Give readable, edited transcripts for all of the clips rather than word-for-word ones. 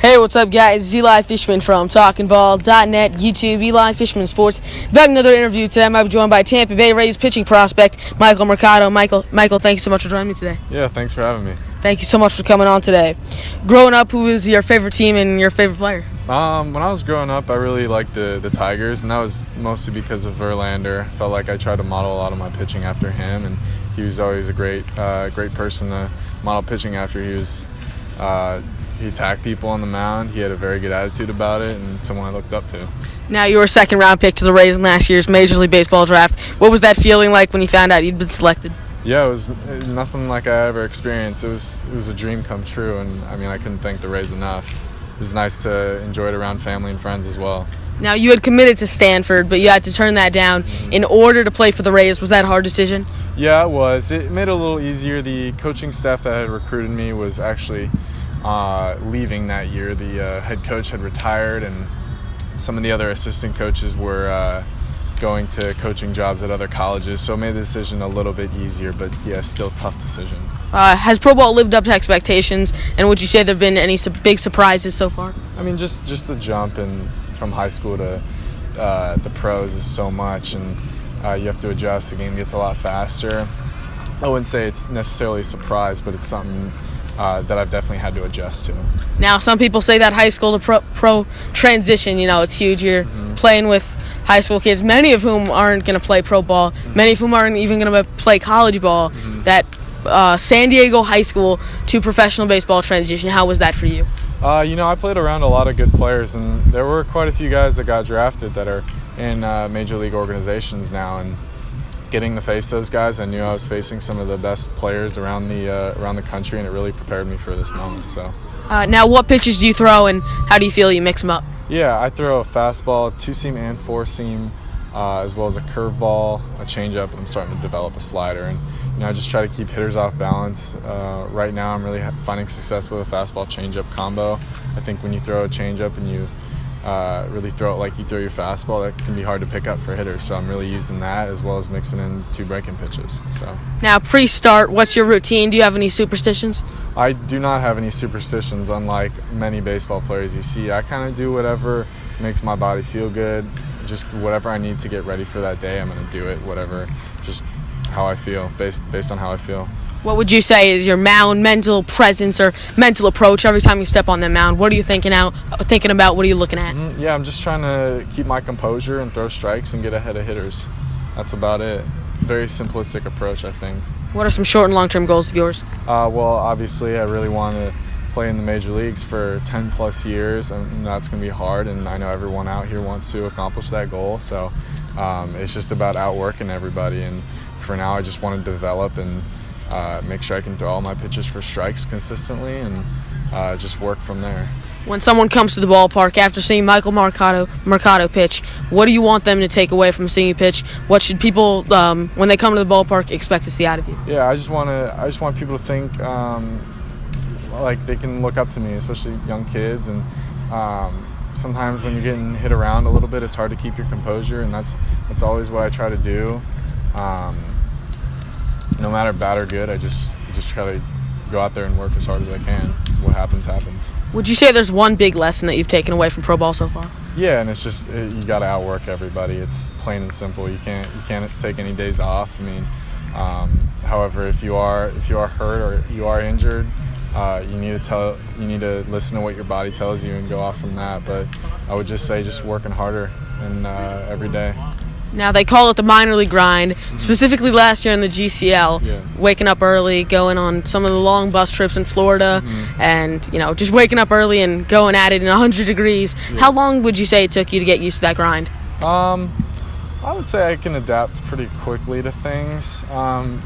Hey, what's up, guys? Eli Fishman from TalkinBall.net, YouTube, Eli Fishman Sports. Back another interview today. I'm joined by Tampa Bay Rays pitching prospect Michael Mercado. Michael, thank you so much for joining me today. Yeah, thanks for having me. Thank you so much for coming on today. Growing up, who was your favorite team and your favorite player? When I was growing up, I really liked the Tigers, and that was mostly because of Verlander. I felt like I tried to model a lot of my pitching after him, and he was always a great person to model pitching after. He attacked people on the mound. He had a very good attitude about it, and someone I looked up to. Now, you were a second-round pick to the Rays in last year's Major League Baseball draft. What was that feeling like when you found out you'd been selected? Yeah, it was nothing like I ever experienced. It was a dream come true, and I couldn't thank the Rays enough. It was nice to enjoy it around family and friends as well. Now, you had committed to Stanford, but you had to turn that down in order to play for the Rays. Was that a hard decision? Yeah, it was. It made it a little easier. The coaching staff that had recruited me was actually leaving that year. The head coach had retired, and some of the other assistant coaches were going to coaching jobs at other colleges, so it made the decision a little bit easier, but yeah, still tough decision. Has pro ball lived up to expectations, and would you say there have been any big surprises so far? Just the jump from high school to the pros is so much, and you have to adjust. The game gets a lot faster. I wouldn't say it's necessarily a surprise, but it's something that I've definitely had to adjust to. Now, some people say that high school to pro transition, it's huge. You're playing with high school kids, many of whom aren't going to play pro ball, many of whom aren't even going to play college ball. That San Diego high school to professional baseball transition, how was that for you? I played around a lot of good players, and there were quite a few guys that got drafted that are in major league organizations now, and getting to face those guys, I knew I was facing some of the best players around the country, and it really prepared me for this moment. So, now, what pitches do you throw, and how do you feel you mix them up? Yeah, I throw a fastball, two-seam and four-seam, as well as a curveball, a changeup, and I'm starting to develop a slider. And I just try to keep hitters off balance. Right now, I'm really finding success with a fastball-changeup combo. I think when you throw a changeup and you really throw it like you throw your fastball, that can be hard to pick up for hitters. So I'm really using that as well as mixing in two breaking pitches. So now, pre-start, what's your routine? Do you have any superstitions? I do not have any superstitions, unlike many baseball players you see. I kind of do whatever makes my body feel good. Just whatever I need to get ready for that day, I'm going to do it. Whatever, just how I feel, based on how I feel. What would you say is your mound mental presence or mental approach every time you step on the mound? What are you thinking about? What are you looking at? Yeah, I'm just trying to keep my composure and throw strikes and get ahead of hitters. That's about it. Very simplistic approach, I think. What are some short and long-term goals of yours? Well, obviously, I really want to play in the major leagues for 10-plus years, and that's going to be hard, and I know everyone out here wants to accomplish that goal. So it's just about outworking everybody, and for now, I just want to develop and make sure I can throw all my pitches for strikes consistently and just work from there. When someone comes to the ballpark after seeing Michael Mercado pitch, what do you want them to take away from seeing you pitch? What should people, when they come to the ballpark, expect to see out of you? Yeah, I just want people to think like they can look up to me, especially young kids. And sometimes when you're getting hit around a little bit, it's hard to keep your composure, and that's always what I try to do. No matter bad or good, I just try to go out there and work as hard as I can. What happens, happens. Would you say there's one big lesson that you've taken away from pro ball so far? Yeah, and it's just you got to outwork everybody. It's plain and simple. You can't take any days off. However, if you are hurt or you are injured, you need to listen to what your body tells you and go off from that. But I would just say just working harder and every day. Now, they call it the minor league grind, specifically last year in the GCL, waking up early, going on some of the long bus trips in Florida, and, just waking up early and going at it in 100 degrees. Yeah. How long would you say it took you to get used to that grind? I would say I can adapt pretty quickly to things.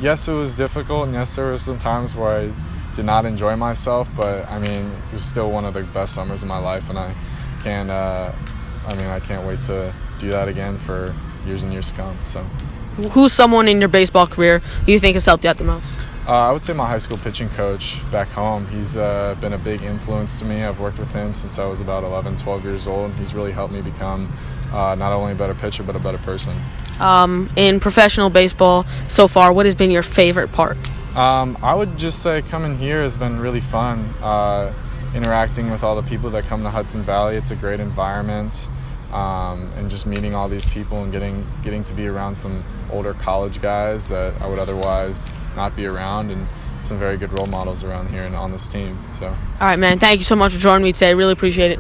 Yes, it was difficult, and yes, there were some times where I did not enjoy myself, but, it was still one of the best summers of my life, and I can't wait to do that again for years and years to come. So, who's someone in your baseball career who you think has helped you out the most? I would say my high school pitching coach back home. He's been a big influence to me. I've worked with him since I was about 11, 12 years old. He's really helped me become not only a better pitcher, but a better person. In professional baseball so far, what has been your favorite part? I would just say coming here has been really fun. interacting with all the people that come to Hudson Valley. It's a great environment, and just meeting all these people and getting to be around some older college guys that I would otherwise not be around, and some very good role models around here and on this team. So, All right, man. Thank you so much for joining me today. Really appreciate it.